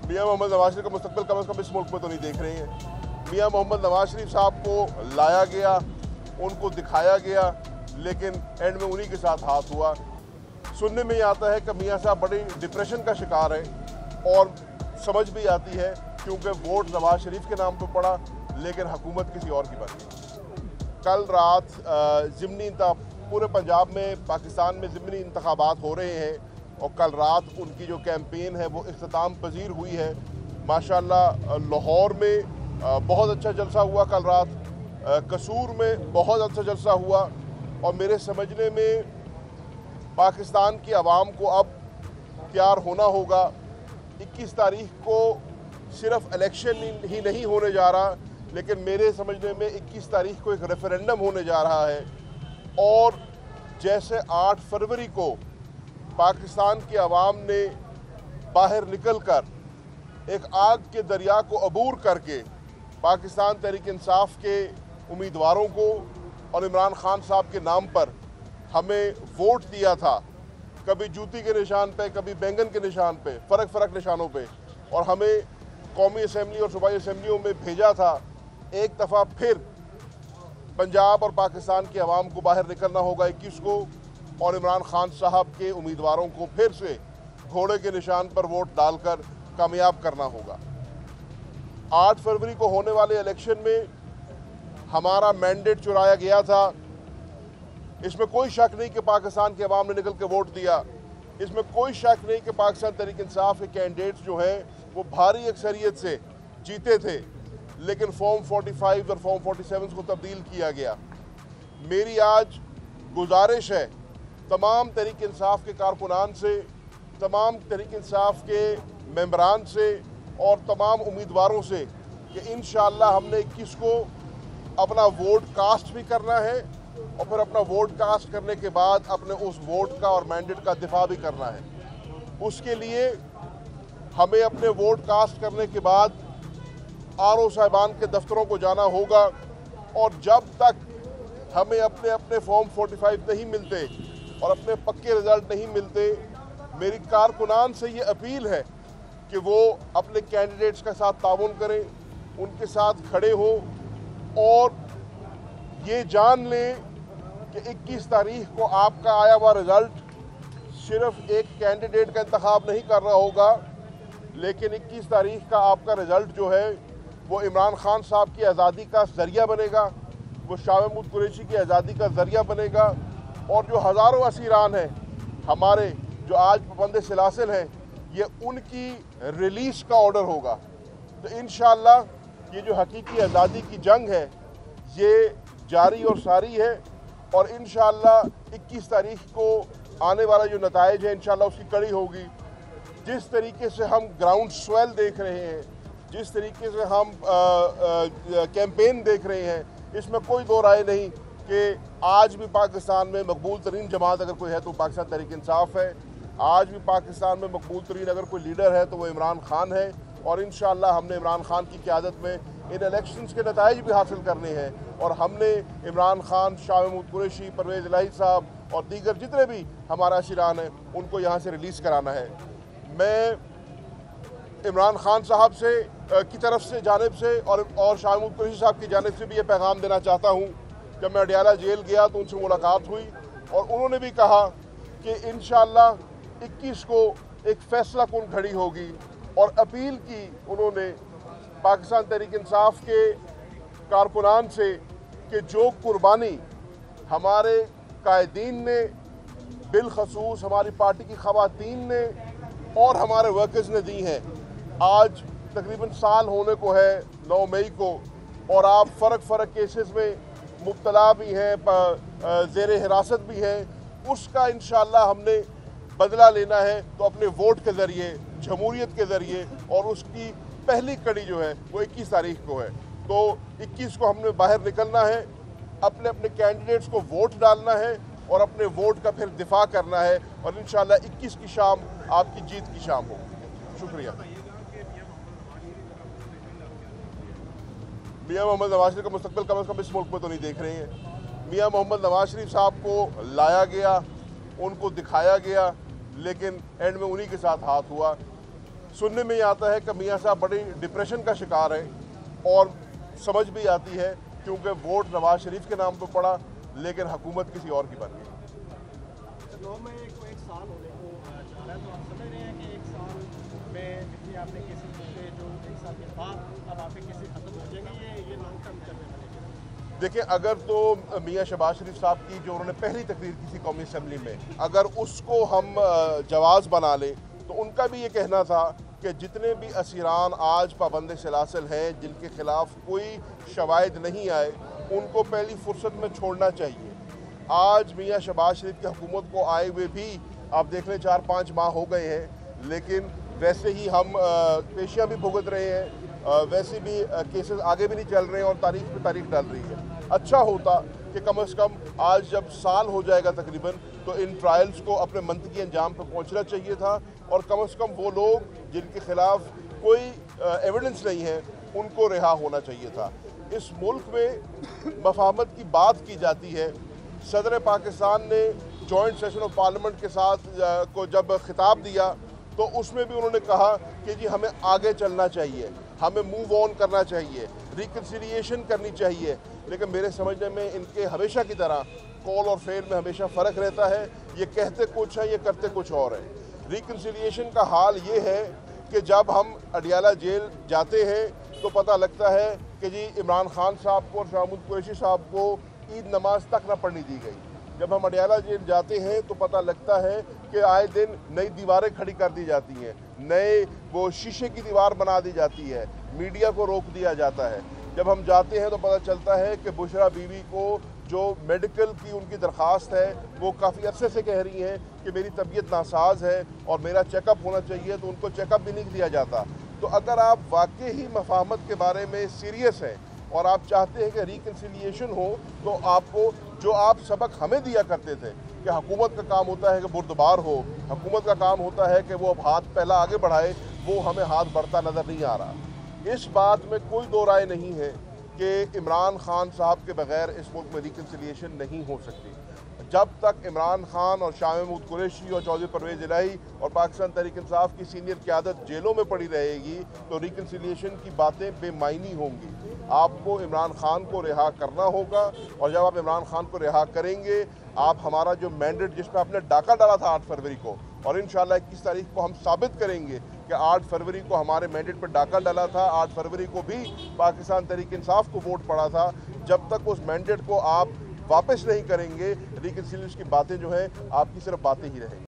मियां मोहम्मद नवाज शरीफ का मुस्तकबिल कम से कम इस मुल्क में तो नहीं देख रहे हैं। मियां मोहम्मद नवाज शरीफ साहब को लाया गया, उनको दिखाया गया, लेकिन एंड में उन्हीं के साथ हाथ हुआ। सुनने में ये आता है कि मियां साहब बड़ी डिप्रेशन का शिकार हैं और समझ भी आती है क्योंकि वोट नवाज शरीफ के नाम पर पड़ा लेकिन हुकूमत किसी और की बन गई। कल रात ज़िमनी पूरे पंजाब में, पाकिस्तान में ज़िमनी इंतखाबात हो रहे हैं और कल रात उनकी जो कैंपेन है वो इख्तिताम पजीर हुई है। माशाल्लाह लाहौर में बहुत अच्छा जलसा हुआ कल रात, कसूर में बहुत अच्छा जलसा हुआ और मेरे समझने में पाकिस्तान की आवाम को अब तैयार होना होगा। 21 तारीख को सिर्फ इलेक्शन ही नहीं होने जा रहा, लेकिन मेरे समझने में 21 तारीख को एक रेफरेंडम होने जा रहा है और जैसे 8 फरवरी को पाकिस्तान की आवाम ने बाहर निकलकर एक आग के दरिया को अबूर करके पाकिस्तान तहरीक इंसाफ के उम्मीदवारों को और इमरान खान साहब के नाम पर हमें वोट दिया था, कभी जूती के निशान पे, कभी बैंगन के निशान पे, फ़र्क निशानों पे, और हमें कौमी असम्बली और सूबाई असम्बलियों में भेजा था। एक दफ़ा फिर पंजाब और पाकिस्तान की आवाम को बाहर निकलना होगा 21 को और इमरान खान साहब के उम्मीदवारों को फिर से घोड़े के निशान पर वोट डालकर कामयाब करना होगा। 8 फरवरी को होने वाले इलेक्शन में हमारा मैंडेट चुराया गया था, इसमें कोई शक नहीं कि पाकिस्तान की आवाम ने निकल के वोट दिया। इसमें कोई शक नहीं कि पाकिस्तान तहरीक इंसाफ के कैंडिडेट्स जो हैं वो भारी अक्सरियत से जीते थे, लेकिन फॉर्म 45 और फॉर्म 47 को तब्दील किया गया। मेरी आज गुजारिश है तमाम तहरीक इंसाफ के कारकुनान से, तमाम तहरीक इंसाफ के मेंबरान से और तमाम उम्मीदवारों से कि इंशाअल्लाह हमने 21 को अपना वोट कास्ट भी करना है और फिर अपना वोट कास्ट करने के बाद अपने उस वोट का और मैंडेट का दिफा भी करना है। उसके लिए हमें अपने वोट कास्ट करने के बाद आरओ साहिबान के दफ्तरों को जाना होगा और जब तक हमें अपने अपने फॉर्म 45 नहीं मिलते और अपने पक्के रिजल्ट नहीं मिलते, मेरी कारकुनान से ये अपील है कि वो अपने कैंडिडेट्स के साथ ताउन करें, उनके साथ खड़े हों और ये जान लें कि 21 तारीख को आपका आया हुआ रिज़ल्ट सिर्फ एक कैंडिडेट का इंतखाब नहीं कर रहा होगा, लेकिन 21 तारीख का आपका रिज़ल्ट जो है वो इमरान खान साहब की आज़ादी का ज़रिया बनेगा, वो शाह महमूद कुरैशी की आज़ादी का ज़रिया बनेगा और जो हज़ारों असीरान हैं हमारे जो आज पाबंद सिलासिल हैं, ये उनकी रिलीज़ का ऑर्डर होगा। तो इंशाअल्लाह ये जो हकीकी आज़ादी की जंग है ये जारी और सारी है और इंशाअल्लाह 21 तारीख को आने वाला जो नताइज है इंशाअल्लाह उसकी कड़ी होगी। जिस तरीके से हम ग्राउंड स्वेल देख रहे हैं, जिस तरीके से हम कैंपेन देख रहे हैं, इसमें कोई दो राय नहीं कि आज भी पाकिस्तान में मकबूल तरीन जमात अगर कोई है तो पाकिस्तान तहरीक इंसाफ है। आज भी पाकिस्तान में मकबूल तरीन अगर कोई लीडर है तो वो इमरान खान है और इंशाअल्लाह हमने इमरान खान की क़यादत में इन इलेक्शंस के नताइज भी हासिल करने हैं और हमने इमरान खान, शाह महमूद कुरैशी, परवेज़ इलाही साहब और दीगर जितने भी हमारा अशीरान हैं उनको यहाँ से रिलीज़ कराना है। मैं इमरान खान साहब से की तरफ से जानिब से और शाह महमूद कुरैशी साहब की जानिब से भी ये पैगाम देना चाहता हूँ। जब मैं अडियाला जेल गया तो उनसे मुलाकात हुई और उन्होंने भी कहा कि इंशाअल्लाह 21 को एक फैसला कौन खड़ी होगी और अपील की उन्होंने पाकिस्तान तहरीक इंसाफ के कारकुनान से कि जो कुर्बानी हमारे कायदीन ने, बिलखसूस हमारी पार्टी की ख़वातीन ने और हमारे वर्कर्स ने दी हैं, आज तकरीबन साल होने को है 9 मई को और आप फ़र्क केसेस में मुब्तला भी हैं, ज़ेर हिरासत भी हैं, उसका इंशाअल्लाह हमने बदला लेना है तो अपने वोट के ज़रिए, जमहूरियत के ज़रिए और उसकी पहली कड़ी जो है वो 21 तारीख को है। तो 21 को हमने बाहर निकलना है, अपने अपने कैंडिडेट्स को वोट डालना है और अपने वोट का फिर दिफा करना है और इंशाअल्लाह 21 की शाम आपकी जीत की शाम होगी। शुक्रिया। मियां मोहम्मद नवाज शरीफ का मुस्तकबिल कम से कम इस मुल्क में तो नहीं देख रहे हैं। मियां मोहम्मद नवाज शरीफ साहब को लाया गया, उनको दिखाया गया, लेकिन एंड में उन्हीं के साथ हाथ हुआ। सुनने में ये आता है कि मियाँ साहब बड़ी डिप्रेशन का शिकार है और समझ भी आती है क्योंकि वोट नवाज शरीफ के नाम पर पड़ा लेकिन हुकूमत किसी और की बन गई। 9 मई को एक साल होने को जा रहा है, तो आप समझ रहे हैं कि एक साल में जितनी आपने केसेस होंगे जो एक साल के बाद अब आपके केसेस खत्म हो जाएंगे, ये लॉन्ग टर्म चलने वाले? देखिए, अगर तो मियाँ शहबाज शरीफ साहब की जो उन्होंने पहली तकरीर की थी कौमी असम्बली में, अगर उसको हम जवाज़ बना लें तो उनका भी ये कहना था कि जितने भी असीरान आज पाबंद सलासल हैं जिनके खिलाफ कोई शवाहिद नहीं आए उनको पहली फुर्सत में छोड़ना चाहिए। आज मियाँ शहबाज शरीफ की हुकूमत को आए हुए भी आप देख लें 4-5 माह हो गए हैं, लेकिन वैसे ही हम पेशियाँ भी भुगत रहे हैं, वैसे भी केसेस आगे भी नहीं चल रहे हैं और तारीख पे तारीख डाल रही है। अच्छा होता कि कम से कम आज जब साल हो जाएगा तकरीबन तो इन ट्रायल्स को अपने मंतकी अंजाम पर पहुंचना चाहिए था और कम से कम वो लोग जिनके खिलाफ कोई एविडेंस नहीं है उनको रिहा होना चाहिए था। इस मुल्क में मफाहमत की बात की जाती है। सदर पाकिस्तान ने जॉइंट सेशन ऑफ पार्लियामेंट के साथ को जब खिताब दिया तो उसमें भी उन्होंने कहा कि जी हमें आगे चलना चाहिए, हमें मूव ऑन करना चाहिए, रिकन्सिलिएशन करनी चाहिए, लेकिन मेरे समझने में इनके हमेशा की तरह कॉल और फेल में हमेशा फ़र्क रहता है। ये कहते कुछ है, ये करते कुछ और है। रिकन्सिलिएशन का हाल ये है कि जब हम अडियाला जेल जाते हैं तो पता लगता है कि जी इमरान खान साहब को और शाह महमूद कुरैशी साहब को ईद नमाज तक ना पढ़नी दी गई। जब हम अडियाला जेल जाते हैं तो पता लगता है कि आए दिन नई दीवारें खड़ी कर दी जाती हैं, नए वो शीशे की दीवार बना दी जाती है, मीडिया को रोक दिया जाता है। जब हम जाते हैं तो पता चलता है कि बुशरा बीवी को जो मेडिकल की उनकी दरख्वास्त है वो काफ़ी अरसे से कह रही हैं कि मेरी तबीयत नासाज है और मेरा चेकअप होना चाहिए, तो उनको चेकअप भी नहीं दिया जाता। तो अगर आप वाकई ही मफाहमत के बारे में सीरियस हैं और आप चाहते हैं कि रिकन्सिलिएशन हो तो आपको जो आप सबक हमें दिया करते थे कि हुकूमत का काम होता है कि बुर्दबार हो, हुकूमत का काम होता है कि वो अब हाथ पहला आगे बढ़ाए, वो हमें हाथ बढ़ता नज़र नहीं आ रहा। इस बात में कोई दो राय नहीं है कि इमरान खान साहब के बगैर इस मुल्क में रिकन्सिलिएशन नहीं हो सकती। जब तक इमरान खान और शाह महमूद कुरैशी और चौधरी परवेज़ इलाही और पाकिस्तान तहरीक इंसाफ की सीनियर क़यादत जेलों में पड़ी रहेगी तो रिकन्सिलिएशन की बातें बेमायनी होंगी। आपको इमरान खान को रिहा करना होगा और जब आप इमरान खान को रिहा करेंगे आप हमारा जो मैंडेट जिस पर आपने डाका डाला था 8 फरवरी को, और इंशाल्लाह 21 तारीख को हम साबित करेंगे कि 8 फरवरी को हमारे मैंडेट पर डाका डाला था, 8 फरवरी को भी पाकिस्तान तहरीक इंसाफ को वोट पड़ा था। जब तक उस मैंडेट को आप वापस नहीं करेंगे रिकन्सिलिएशन की बातें जो हैं आपकी सिर्फ बातें ही रहेंगी।